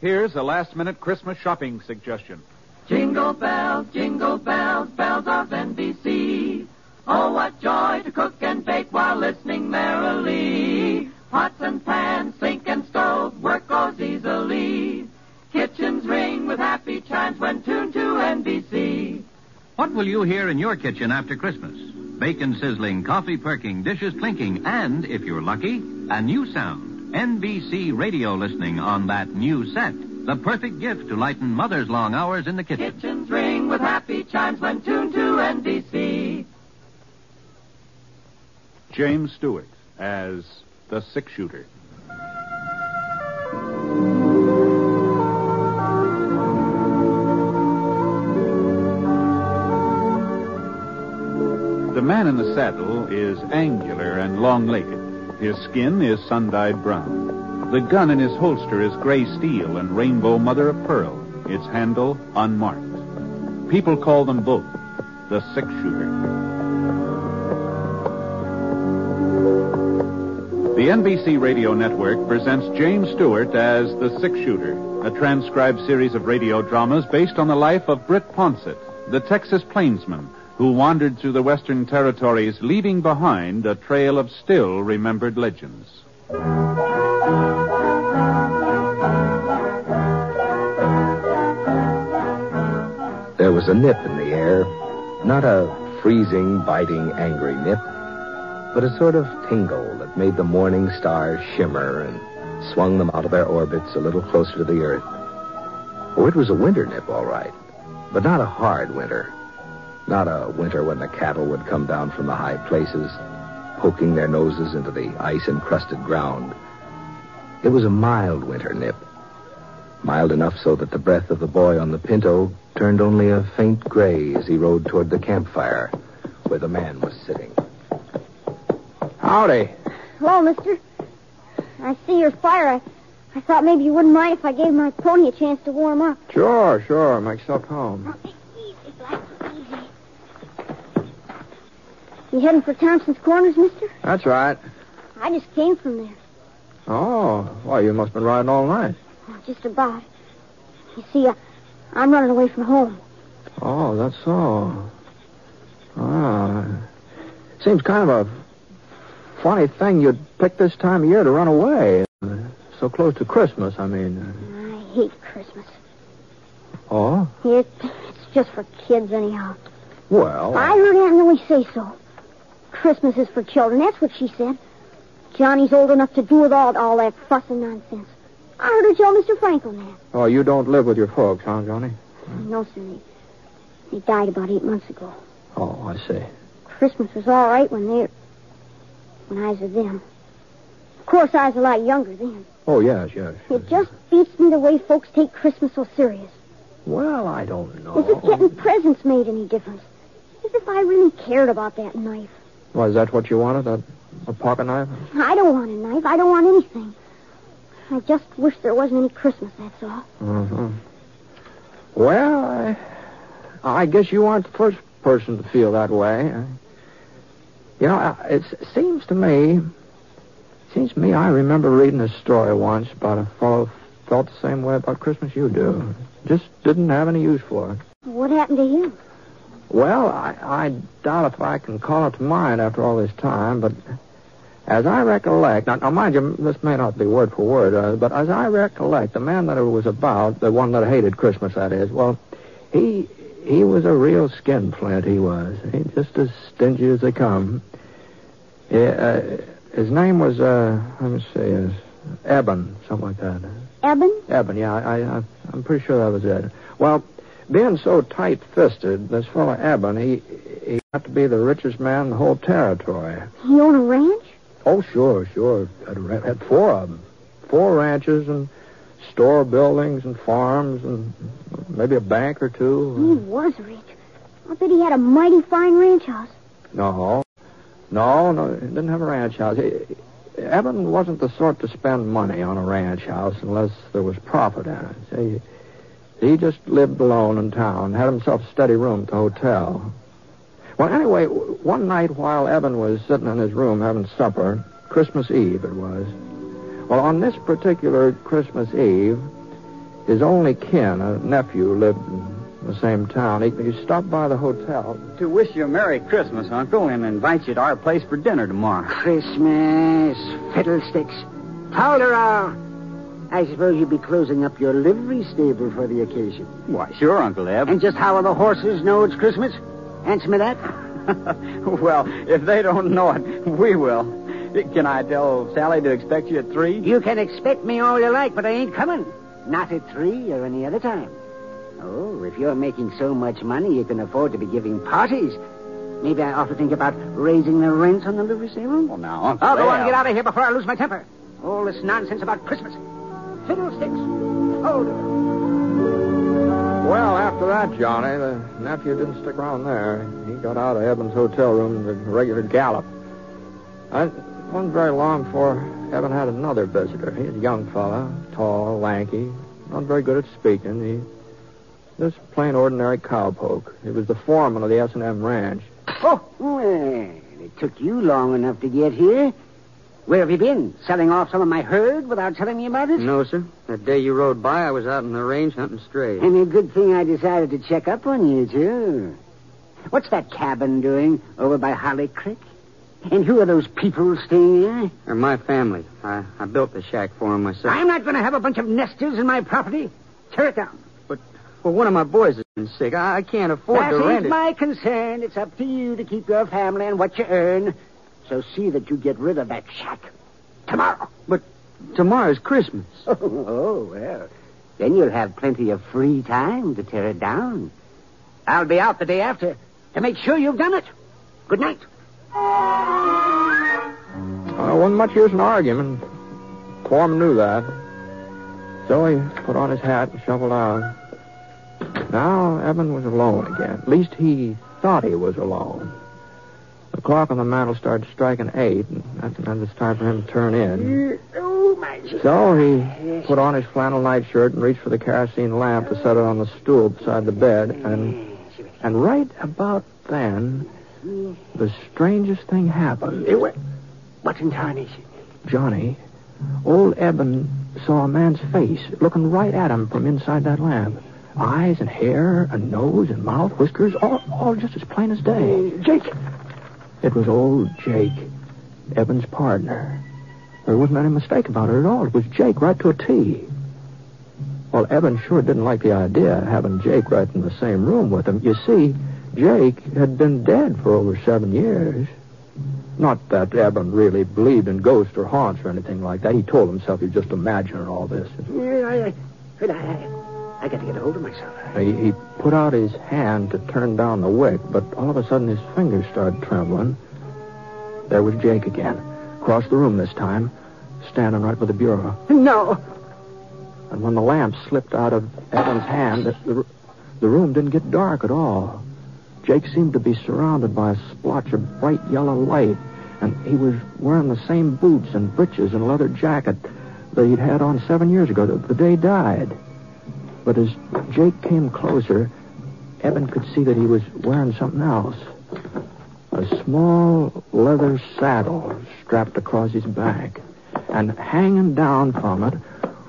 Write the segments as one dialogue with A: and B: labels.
A: Here's a last-minute Christmas shopping suggestion.
B: Jingle bells, bells of NBC. Oh, what joy to cook and bake while listening merrily. Pots and pans, sink and stove, work goes easily. Kitchens ring with happy chimes when tuned to NBC.
C: What will you hear in your kitchen after Christmas? Bacon sizzling, coffee perking, dishes clinking, and, if you're lucky, a new sound. NBC radio listening on that new set. The perfect gift to lighten Mother's long hours in the kitchen.
B: Kitchens ring with happy chimes when tuned to NBC.
A: James Stewart as the six-shooter. The man in the saddle is angular and long-legged. His skin is sun-dyed brown. The gun in his holster is gray steel and rainbow mother-of-pearl, its handle unmarked. People call them both the six-shooter. The NBC Radio Network presents James Stewart as the six-shooter, a transcribed series of radio dramas based on the life of Britt Ponsett, the Texas plainsman who wandered through the Western Territories, leaving behind a trail of still-remembered legends.
D: There was a nip in the air, not a freezing, biting, angry nip, but a sort of tingle that made the morning stars shimmer and swung them out of their orbits a little closer to the earth. Oh, it was a winter nip, all right, but not a hard winter. Not a winter when the cattle would come down from the high places, poking their noses into the ice-encrusted ground. It was a mild winter nip. Mild enough so that the breath of the boy on the Pinto turned only a faint gray as he rode toward the campfire where the man was sitting.
E: Howdy.
F: Hello, mister. I see your fire. I thought maybe you wouldn't mind if I gave my pony a chance to warm up.
E: Sure. Make yourself home.
F: Easy, Black, easy. You heading for Thompson's Corners, mister?
E: That's right.
F: I just came from there.
E: Oh, well, you must have been riding all night.
F: Oh, just about. You see, I'm running away from home.
E: Oh, that's so. Seems kind of a funny thing you'd pick this time of year to run away. So close to Christmas, I mean.
F: I hate Christmas.
E: Oh?
F: It's just for kids, anyhow.
E: Well...
F: I heard Aunt Millie say so. Christmas is for children, that's what she said. Johnny's old enough to do with all that fuss and nonsense. I heard her tell Mr. Franklin that.
E: Oh, you don't live with your folks, huh, Johnny?
F: No, sir. They died about 8 months ago.
E: Oh, I see.
F: Christmas was all right when I was with them. Of course, I was a lot younger then.
E: Oh, yes.
F: It just beats me the way folks take Christmas so serious.
E: Well, I don't know.
F: As if getting presents made any difference. As if I really cared about that knife.
E: Well, is that what you wanted, a pocket knife?
F: I don't want a knife. I don't want anything. I just wish there wasn't any Christmas, that's all.
E: Mm-hmm. Well, I guess you aren't the first person to feel that way. You know, it seems to me I remember reading a story once about a fellow who felt the same way about Christmas you do. Just didn't have any use for it.
F: What happened to him?
E: Well, I doubt if I can call it to mind after all this time, but as I recollect... Now, mind you, this may not be word for word, but as I recollect, the man that it was about, the one that hated Christmas, that is, well, he was a real skinflint, he was. He just as stingy as they come. His name was, let me see, Eben, something like that.
F: Eben?
E: Eben, yeah, I'm pretty sure that was it. Well, being so tight-fisted, this fellow Eben, he got to be the richest man in the whole territory.
F: He owned a ranch?
E: Oh, sure. Had 4 of them. 4 ranches and store buildings and farms and maybe a bank or 2.
F: He was rich. I bet he had a mighty fine ranch house.
E: No, he didn't have a ranch house. Eben wasn't the sort to spend money on a ranch house unless there was profit in it. See, he just lived alone in town, had himself a steady room at the hotel. Well, anyway, one night while Eben was sitting in his room having supper, Christmas Eve it was. Well, on this particular Christmas Eve, His only kin, a nephew, lived in the same town. He stopped by the hotel.
G: To wish you a Merry Christmas, Uncle, and invite you to our place for dinner tomorrow.
H: Christmas, fiddlesticks. Tolerant. I suppose you'll be closing up your livery stable for the occasion.
G: Why, sure, Uncle Eb.
H: And just how will the horses know it's Christmas? Answer me that.
G: Well, if they don't know it, we will. Can I tell Sally to expect you at 3?
H: You can expect me all you like, but I ain't coming. Not at 3 or any other time. Oh, if you're making so much money you can afford to be giving parties, maybe I ought to think about raising the rent on the livery stable?
G: Well, now, Uncle
H: I'll go on
G: Eb.
H: and get out of here before I lose my temper. All this nonsense about Christmas. Fiddlesticks. Hold it.
E: Well, after that, Johnny, the nephew didn't stick around there. He got out of Eben's hotel room at a regular gallop. It wasn't very long before Eben had another visitor. He was a young fella, tall, lanky, not very good at speaking. He just plain ordinary cowpoke. He was the foreman of the S&M ranch.
H: Oh, well, it took you long enough to get here. Where have you been? Selling off some of my herd without telling me about it?
G: No, sir. That day you rode by, I was out in the range hunting strays.
H: And a good thing I decided to check up on you, too. What's that cabin doing over by Holly Creek? And who are those people staying there?
G: They're my family. I built the shack for them myself.
H: I'm not going to have a bunch of nesters in my property. Tear it down.
G: Well, one of my boys has been sick. I can't afford to rent
H: That ain't
G: it.
H: my concern. It's up to you to keep your family and what you earn. So see that you get rid of that shack. Tomorrow.
G: But tomorrow's Christmas.
H: Oh, well. Then you'll have plenty of free time to tear it down. I'll be out the day after to make sure you've done it. Good night.
E: Wasn't much use in arguing. Foreman knew that. So he put on his hat and shuffled out. Now Eben was alone again. At least he thought he was alone. The clock on the mantel started striking 8, and that was time for him to turn in.
H: Oh, my...
E: So he put on his flannel nightshirt and reached for the kerosene lamp to set it on the stool beside the bed. And right about then, the strangest thing happened.
H: What in tarnation?
E: Johnny, old Eben saw a man's face looking right at him from inside that lamp. Eyes and hair and nose and mouth, whiskers, all just as plain as day.
H: Jake!
E: It was old Jake, Eben's partner. There wasn't any mistake about it at all. It was Jake right to a T. Well, Eben sure didn't like the idea of having Jake right in the same room with him. You see, Jake had been dead for over 7 years. Not that Eben really believed in ghosts or haunts or anything like that. He told himself he was just imagining all this.
H: Yeah, I got to get a hold of myself.
E: He put out his hand to turn down the wick, but all of a sudden his fingers started trembling. There was Jake again, across the room this time, standing right by the bureau.
H: No.
E: And when the lamp slipped out of Eben's hand, the room didn't get dark at all. Jake seemed to be surrounded by a splotch of bright yellow light, and he was wearing the same boots and breeches and leather jacket that he'd had on 7 years ago, the day he died. But as Jake came closer, Eben could see that he was wearing something else. A small leather saddle strapped across his back. And hanging down from it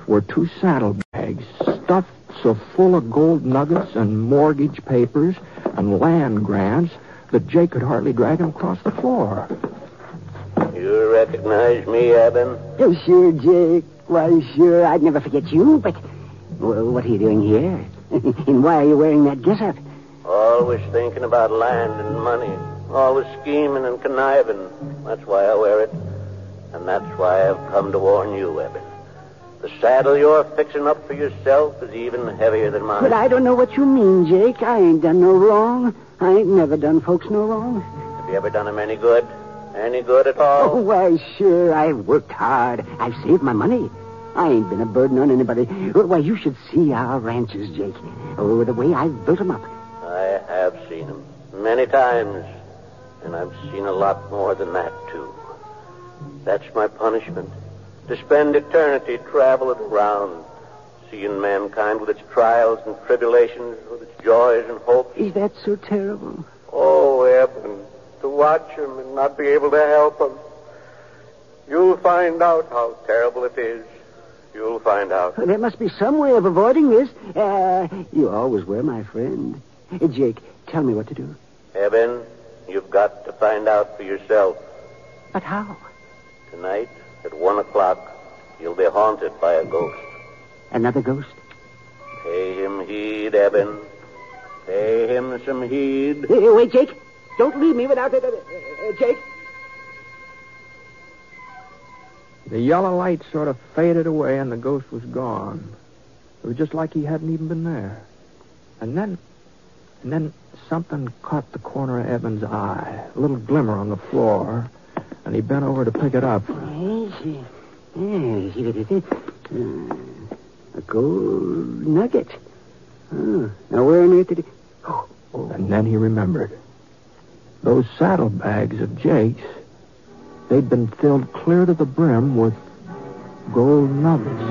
E: were 2 saddlebags stuffed so full of gold nuggets and mortgage papers and land grants that Jake could hardly drag him across the floor.
I: You recognize me, Eben?
H: Oh, sure, Jake. Why, sure. I'd never forget you, but... Well, what are you doing here? And why are you wearing that getup?
I: Always thinking about land and money. Always scheming and conniving. That's why I wear it. And that's why I've come to warn you, Eben. The saddle you're fixing up for yourself is even heavier than mine.
H: But I don't know what you mean, Jake. I ain't done no wrong. I ain't never done folks no wrong.
I: Have you ever done them any good? Any good at all?
H: Oh, why, sure. I've worked hard. I've saved my money. I ain't been a burden on anybody. Why, you should see our ranches, Jake. Oh, the way I've built them up.
I: I have seen them many times. And I've seen a lot more than that, too. That's my punishment. To spend eternity traveling around, seeing mankind with its trials and tribulations, with its joys and hopes.
H: Is that so terrible?
I: Oh, Eben, to watch him and not be able to help him. You'll find out how terrible it is. You'll find out.
H: There must be some way of avoiding this. You always were my friend. Jake, tell me what to do.
I: Eben, you've got to find out for yourself.
H: But how?
I: Tonight, at 1 o'clock, you'll be haunted by a ghost.
H: Another ghost?
I: Pay him heed, Eben. Pay him some heed.
H: Wait, Jake. Don't leave me without Jake.
E: The yellow light sort of faded away and the ghost was gone. It was just like he hadn't even been there. And then something caught the corner of Eben's eye, a little glimmer on the floor, and he bent over to pick it up.
H: A gold nugget. Oh, now where on earth did he... Oh.
E: And then he remembered. Those saddlebags of Jake's, they'd been filled clear to the brim with gold nuggets.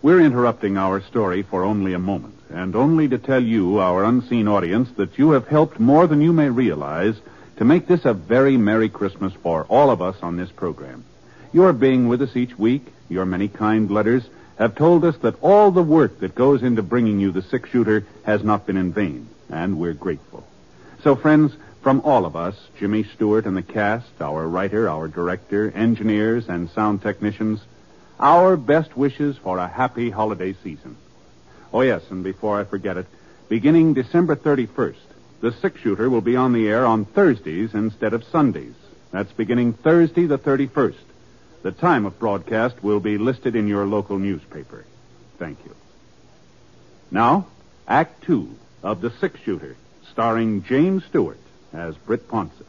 A: We're interrupting our story for only a moment, and only to tell you, our unseen audience, that you have helped more than you may realize to make this a very Merry Christmas for all of us on this program. Your being with us each week, your many kind letters, have told us that all the work that goes into bringing you the six-shooter has not been in vain, and we're grateful. So, friends, from all of us, Jimmy Stewart and the cast, our writer, our director, engineers, and sound technicians, our best wishes for a happy holiday season. Oh, yes, and before I forget it, beginning December 31st, the six-shooter will be on the air on Thursdays instead of Sundays. That's beginning Thursday the 31st. The time of broadcast will be listed in your local newspaper. Thank you. Now, Act 2 of The Six-Shooter, starring James Stewart as Britt Ponsett.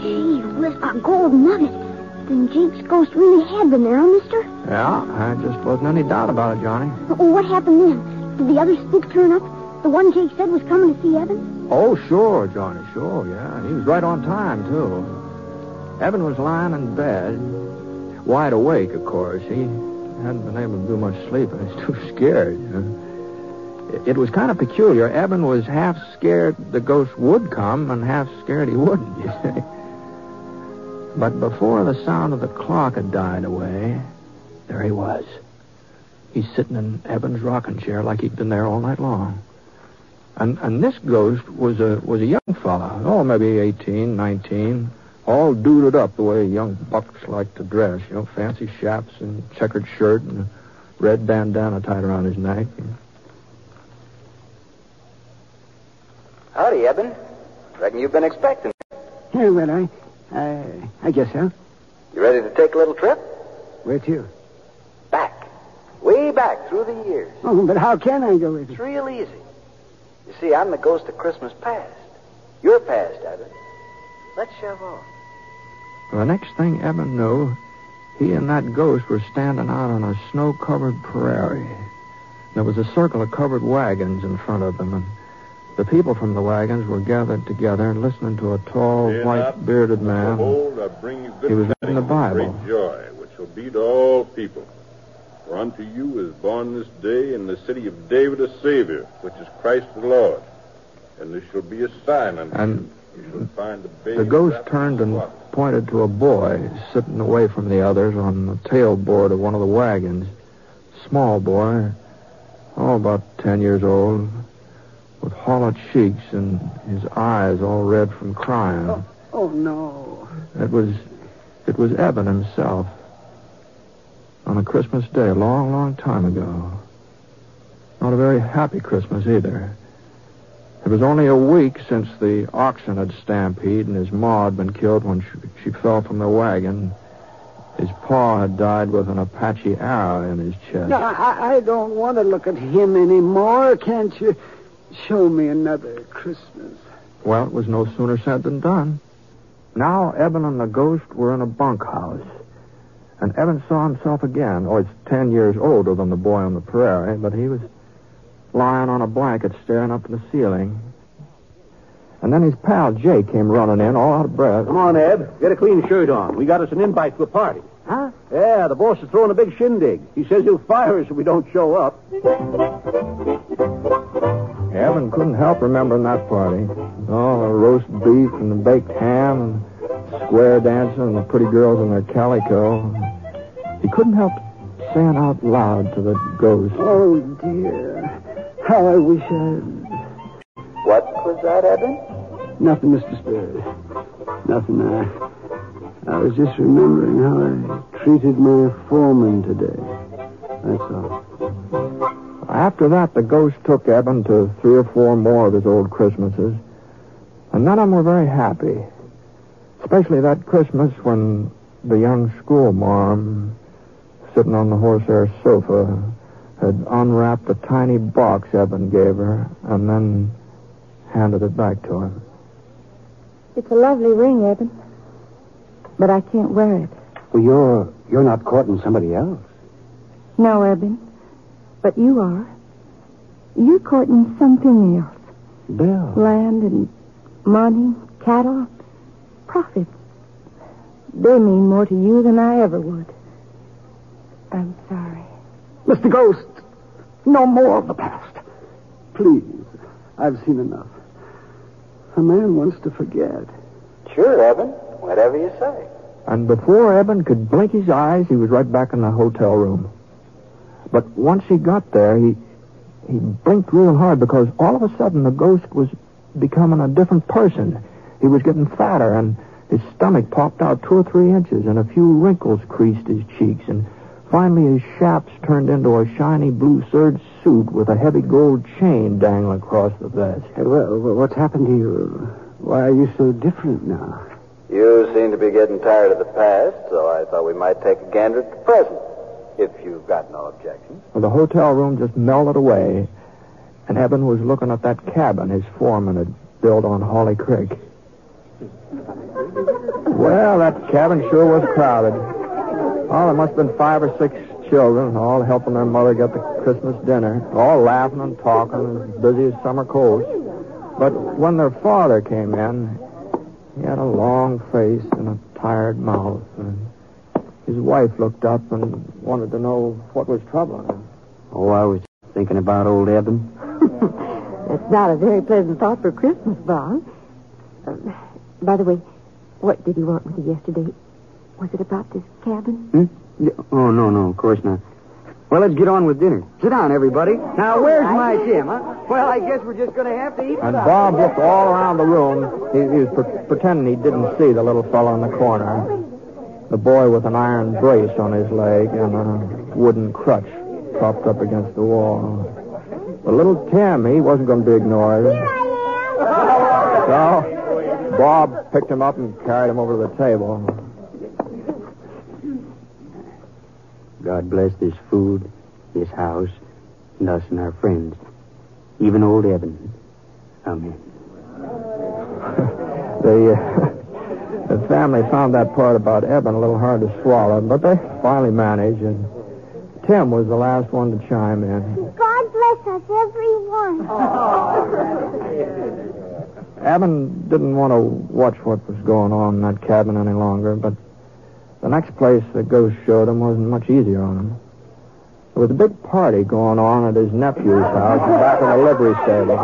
F: Gee whiz, a gold nugget. Then Jake's ghost really had been there, huh, mister?
E: Yeah, there just wasn't any doubt about it, Johnny.
F: Oh, what happened then? Did the other spook turn up? The one Jake said was coming to see Evan?
E: Oh, sure, Johnny, sure, yeah. He was right on time, too. Evan was lying in bed, wide awake, of course. He hadn't been able to do much sleeping. He's too scared. It was kind of peculiar. Evan was half scared the ghost would come and half scared he wouldn't, you see. But before the sound of the clock had died away, there he was. He's sitting in Evan's rocking chair like he'd been there all night long. And this ghost was a young fella. Oh, maybe 18, 19, all duded up the way young bucks like to dress. You know, fancy chaps and checkered shirt and a red bandana tied around his neck.
J: Howdy, Eben. Reckon you've been expecting me.
H: Yeah, well, I guess so.
J: You ready to take a little trip?
H: Where to?
J: Back. Way back through the years.
H: Oh, but how can I go with you?
J: It's real easy. You see, I'm the ghost of Christmas past. You're past, Eben. Let's shove on.
E: Well, the next thing Evan knew, he and that ghost were standing out on a snow-covered prairie. There was a circle of covered wagons in front of them, and the people from the wagons were gathered together and listening to a tall, white-bearded man.
K: Behold, I bring you good
E: He was reading the Bible.
K: Great joy, which will be to all people. For unto you is born this day in the city of David a Savior, which is Christ the Lord. And this shall be a sign unto you. You shall find the baby.
E: The ghost turned and pointed to a boy sitting away from the others on the tailboard of one of the wagons. Small boy, about 10 years old, with hollow cheeks and his eyes all red from crying.
H: Oh no.
E: It was Evan himself. On a Christmas day, a long, long time ago. Not a very happy Christmas either. It was only a week since the oxen had stampeded and his ma had been killed when she fell from the wagon. His pa had died with an Apache arrow in his chest.
H: No, I don't want to look at him anymore. Can't you show me another Christmas?
E: Well, it was no sooner said than done. Now Evan and the ghost were in a bunkhouse. And Evan saw himself again. Oh, he's 10 years older than the boy on the prairie, but he was lying on a blanket staring up at the ceiling. And then his pal Jake came running in, all out of breath.
L: Come on, Ed. Get a clean shirt on. We got us an invite to a party.
H: Huh?
L: Yeah, the boss is throwing a big shindig. He says he'll fire us if we don't show up.
E: Evan couldn't help remembering that party. All the roast beef and the baked ham and square dancing and the pretty girls in their calico. He couldn't help saying out loud to the ghost.
H: Oh, dear. How I wish I...
J: What was that, Eben?
H: Nothing, Mr. Spirit. Nothing. I was just remembering how I treated my foreman today. That's all.
E: After that, the ghost took Eben to 3 or 4 more of his old Christmases. And none of them were very happy. Especially that Christmas when the young schoolmarm, sitting on the horsehair sofa, had unwrapped a tiny box Eben gave her and then handed it back to him.
M: It's a lovely ring, Eben. But I can't wear it.
H: Well, you're not courting somebody else.
M: No, Eben. But you are. You're courting something else.
H: Bill.
M: Land and money, cattle, profits. They mean more to you than I ever would. I'm sorry.
H: Mr. Ghost, no more of the past. Please, I've seen enough. A man wants to forget.
J: Sure, Eben. Whatever you say.
E: And before Eben could blink his eyes, he was right back in the hotel room. But once he got there, he blinked real hard because all of a sudden the ghost was becoming a different person. He was getting fatter, and his stomach popped out 2 or 3 inches, and a few wrinkles creased his cheeks, and finally his chaps turned into a shiny blue serge suit with a heavy gold chain dangling across the vest.
H: Hey, well, what's happened to you? Why are you so different now?
J: You seem to be getting tired of the past, so I thought we might take a gander at the present, if you've got no objections.
E: Well, the hotel room just melted away, and Eben was looking at that cabin his foreman had built on Holly Creek. Well, that cabin sure was crowded. Oh, there must have been 5 or 6 children, all helping their mother get the Christmas dinner, all laughing and talking, as busy as summer colds. But when their father came in, he had a long face and a tired mouth, and his wife looked up and wanted to know what was troubling him.
H: Oh, I was thinking about old Eben.
M: That's not a very pleasant thought for Christmas, Bob. By the way, what did you want with you yesterday? Was it about this cabin?
H: Yeah. Oh, no, of course not. Well, let's get on with dinner. Sit down, everybody. Now, where's my Tim, huh? Well, I guess we're just going to have to eat.
E: And Bob looked all around the room. He was pretending he didn't see the little fellow in the corner. The boy with an iron brace on his leg and a wooden crutch propped up against the wall. But little Tim, he wasn't going to be ignored.
F: Here I am.
E: So Bob picked him up and carried him over to the table.
H: God bless this food, this house, and us and our friends. Even old Eben. Amen.
E: The family found that part about Eben a little hard to swallow, but they finally managed, and Tim was the last one to chime in.
F: God bless us, everyone.
E: Eben didn't want to watch what was going on in that cabin any longer, but the next place the ghost showed him wasn't much easier on him. There was a big party going on at his nephew's house back in the livery stable.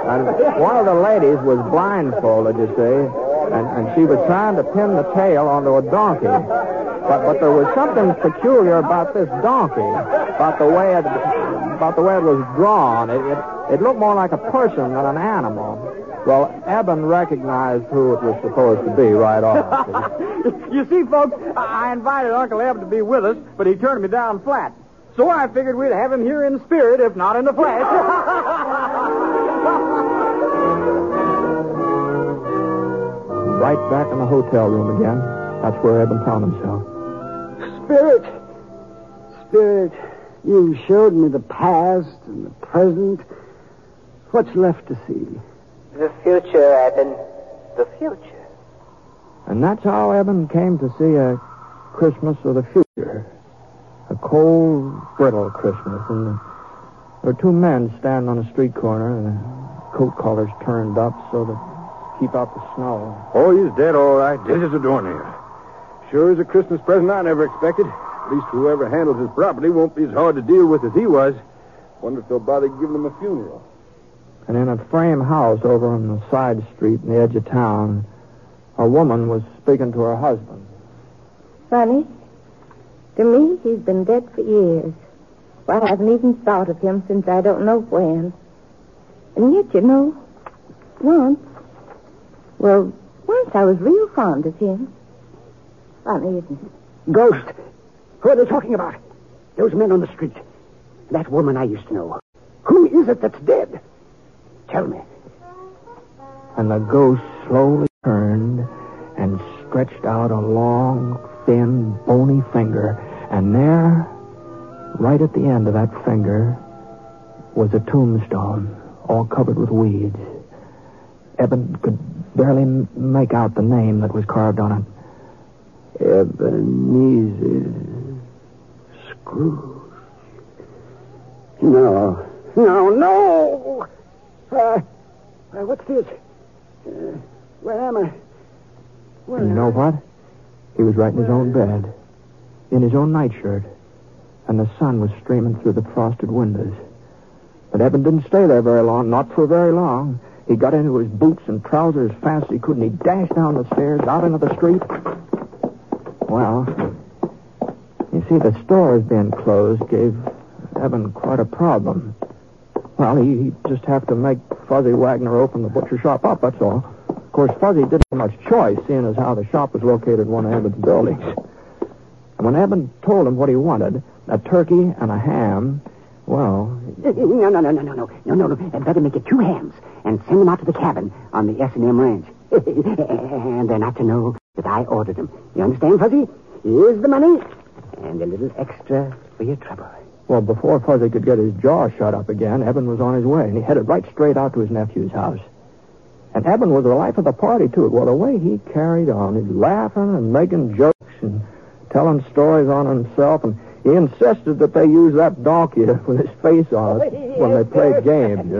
E: And one of the ladies was blindfolded, you see, and she was trying to pin the tail onto a donkey. But there was something peculiar about this donkey, about the way it was drawn. It looked more like a person than an animal. Well, Eben recognized who it was supposed to be right off.
G: You see, folks, I invited Uncle Eben to be with us, but he turned me down flat. So I figured we'd have him here in spirit, if not in the flesh.
E: Right back in the hotel room again. That's where Eben found himself.
H: Spirit, you showed me the past and the present. What's left to see?
J: The future, Eben. The future.
E: And that's how Eben came to see a Christmas of the future. A cold, brittle Christmas. And there were 2 men standing on a street corner, their coat collars turned up so to keep out the snow.
L: Oh, he's dead, all right. This is the door here. Sure is a Christmas present I never expected. At least whoever handles his property won't be as hard to deal with as he was. Wonder if they'll bother giving him a funeral.
E: And in a frame house over on the side street in the edge of town, a woman was speaking to her husband.
M: Funny. To me, he's been dead for years. Well, I haven't even thought of him since I don't know when. And yet, once I was real fond of him. Funny, isn't it?
H: Ghost. Who are they talking about? Those men on the street. That woman I used to know. Who is it that's dead? Tell me.
E: And the ghost slowly turned and stretched out a long, thin, bony finger. And there, right at the end of that finger, was a tombstone, all covered with weeds. Eben could barely make out the name that was carved on it. Ebenezer Scrooge.
H: No. What's this? Where am I?
E: You know what? He was right in his own bed, in his own nightshirt, and the sun was streaming through the frosted windows. But Eben didn't stay there very long, not for very long. He got into his boots and trousers as fast as he could, and he dashed down the stairs, out into the street. Well, you see, the stores being closed gave Eben quite a problem. Well, he'd just have to make Fuzzy Wagner open the butcher shop up, that's all. Of course, Fuzzy didn't have much choice, seeing as how the shop was located in one of Eben's buildings. And when Eben told him what he wanted, a turkey and a ham, well...
H: No. Better make it 2 hams and send them out to the cabin on the S&M ranch. And they're not to know that I ordered them. You understand, Fuzzy? Here's the money and a little extra for your trouble.
E: Well, before Fuzzy could get his jaw shut up again, Eben was on his way, and he headed right straight out to his nephew's house. And Eben was the life of the party, too. Well, the way he carried on, he's laughing and making jokes and telling stories on himself, and he insisted that they use that donkey with his face on it when they played games,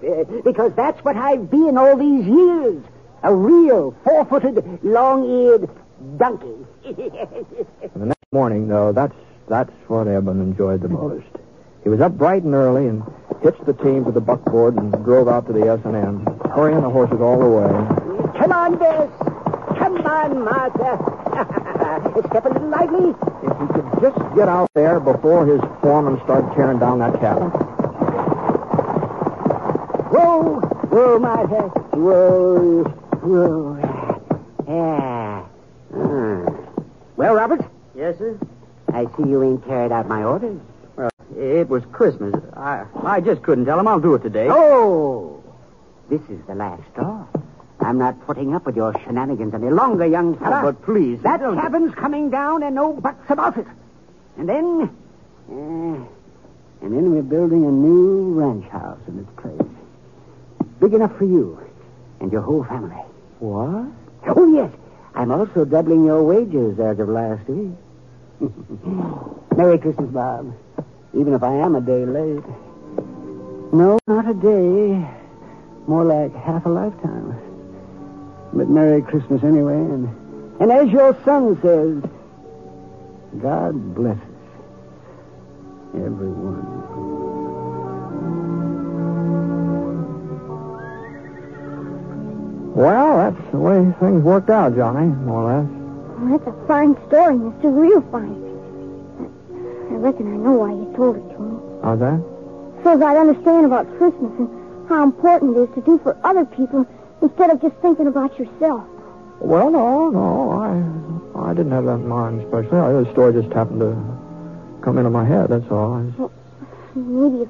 H: Yes, because that's what I've been all these years. A real 4-footed, long-eared donkey.
E: And the next morning, though, that's what Eben enjoyed the most. He was up bright and early and hitched the team to the buckboard and drove out to the S&M, hurrying the horses all the way.
H: Come on, Bess. Come on, Martha. Step a little lively.
E: If he could just get out there before his foreman started tearing down that cabin.
H: Whoa, Martha. Whoa. Yeah. Well, Robert?
G: Yes, sir?
H: I see you ain't carried out my orders.
G: Well, it was Christmas. I just couldn't tell him I'll do it today.
H: Oh! This is the last straw. I'm not putting up with your shenanigans any longer, young fella.
G: Oh, but please...
H: That cabin's coming down and no buts about it. And then we're building a new ranch house in its place. Big enough for you and your whole family.
E: What?
H: Oh, yes. I'm also doubling your wages as of last week. Merry Christmas, Bob. Even if I am a day late. No, not a day. More like half a lifetime. But Merry Christmas anyway. And as your son says, God blesses everyone.
E: Well, that's the way things worked out, Johnny, more or less.
F: Well, that's a fine story, Mr. Real fine. I reckon I know why you told it to me.
E: How's that?
F: So that I'd understand about Christmas and how important it is to do for other people instead of just thinking about yourself.
E: Well, no. I didn't have that in mind especially. The story just happened to come into my head, that's all.
F: Well, maybe if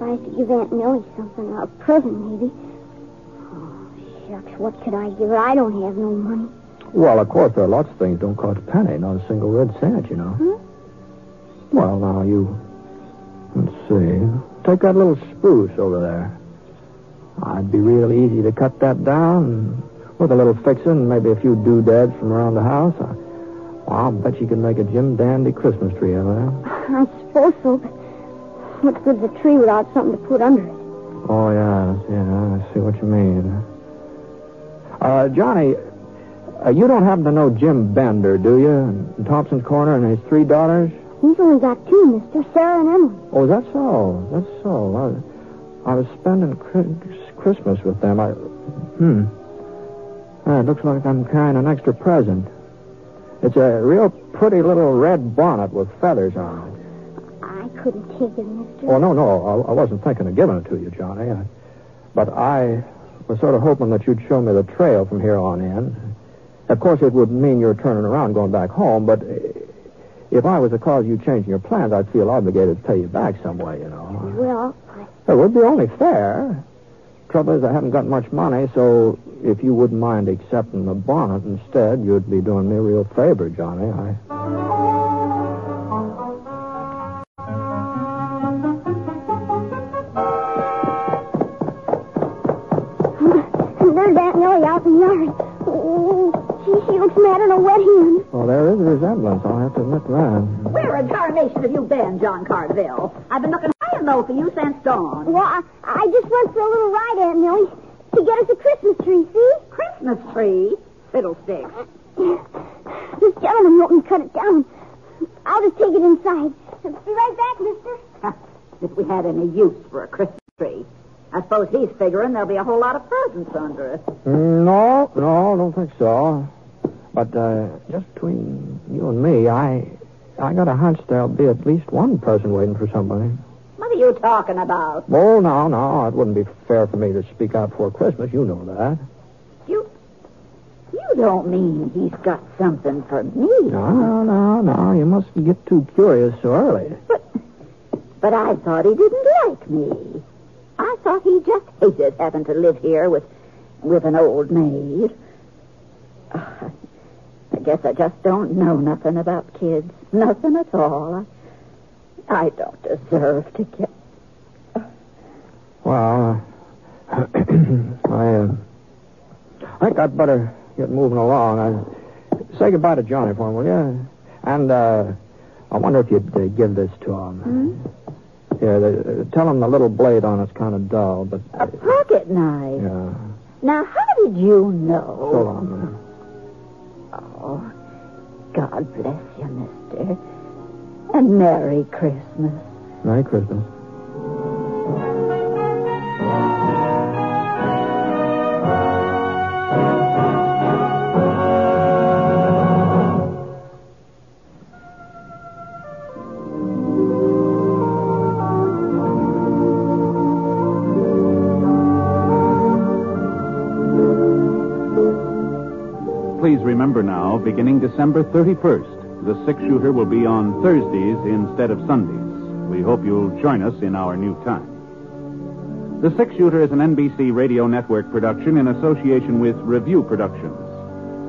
F: I had to give Aunt Millie something, a present maybe. Oh, shucks, what could I give her? I don't have no money.
E: Well, of course, there are lots of things that don't cost a penny, not a single red cent, you know.
F: Hmm?
E: Well, now, let's see. Take that little spruce over there. It'd be real easy to cut that down and with a little fixing and maybe a few doodads from around the house. I'll bet you could make a Jim Dandy Christmas tree out of that.
F: I suppose so, but what's good's a tree without something to put under it?
E: Oh, yeah, I see what you mean. Johnny, You don't happen to know Jim Bender, do you? In Thompson's Corner and his 3 daughters?
F: He's only got 2, mister. Sarah and Emily.
E: Oh, is that so? That's so. I was spending Christmas with them. It looks like I'm carrying an extra present. It's a real pretty little red bonnet with feathers on it.
F: I couldn't take it, mister.
E: Oh, no. I wasn't thinking of giving it to you, Johnny. But I was sort of hoping that you'd show me the trail from here on in. Of course, it would mean you're turning around going back home, but if I was to cause you changing your plans, I'd feel obligated to pay you back some way, you know.
F: Well,
E: it would be only fair. Trouble is, I haven't got much money, so if you wouldn't mind accepting the bonnet instead, you'd be doing me a real favor, Johnny.
F: There's Aunt Millie out in the yard. Oh, she looks mad in a wet hen.
E: Well, there is a resemblance. I'll have to admit that.
N: Where in tarnation have you been, John Cartville? I've been looking high and low for you since dawn.
F: Well, I just went for a little ride, Aunt Millie, to get us a Christmas tree, see?
N: Christmas tree? Fiddlesticks.
F: This gentleman helped me cut it down. I'll just take it inside. Be right back, mister.
N: If we had any use for a Christmas tree. I suppose he's figuring there'll be a whole lot of presents under it.
E: No, I don't think so. But just between you and me, I got a hunch there'll be at least one person waiting for somebody.
N: What are you talking about?
E: Oh, no. It wouldn't be fair for me to speak out before Christmas. You know that.
N: You don't mean he's got something for me?
E: No. You mustn't get too curious so early.
N: But I thought he didn't like me. I thought he just hated having to live here with an old maid. I guess I just don't know nothing about kids. Nothing at all. I don't deserve to get...
E: Well, I think I'd better get moving along. Say goodbye to Johnny for him, will you? And I wonder if you'd give this to him. Yeah, tell him the little blade on it's kind of dull, but...
N: A pocket knife?
E: Yeah.
N: Now, how did you know?
E: Hold on a minute.
N: Oh, God bless you, mister. And Merry Christmas.
E: Merry Christmas.
A: Please remember now, beginning December 31st, the six-shooter will be on Thursdays instead of Sundays. We hope you'll join us in our new time. The Six-Shooter is an NBC Radio Network production in association with Review Productions.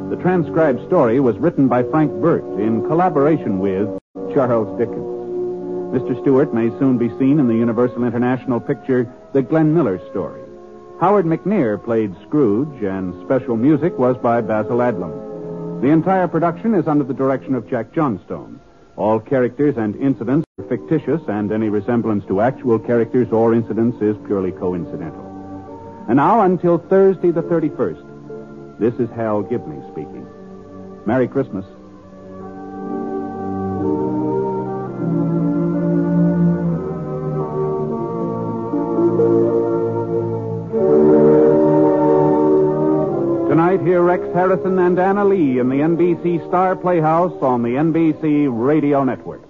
A: The transcribed story was written by Frank Britt in collaboration with Charles Dickens. Mr. Stewart may soon be seen in the Universal International picture The Glenn Miller Story. Howard McNear played Scrooge, and special music was by Basil Adlam. The entire production is under the direction of Jack Johnstone. All characters and incidents are fictitious, and any resemblance to actual characters or incidents is purely coincidental. And now, until Thursday the 31st, this is Hal Gibney speaking. Merry Christmas. Tonight, hear Rex Harrison and Anna Lee in the NBC Star Playhouse on the NBC Radio Network.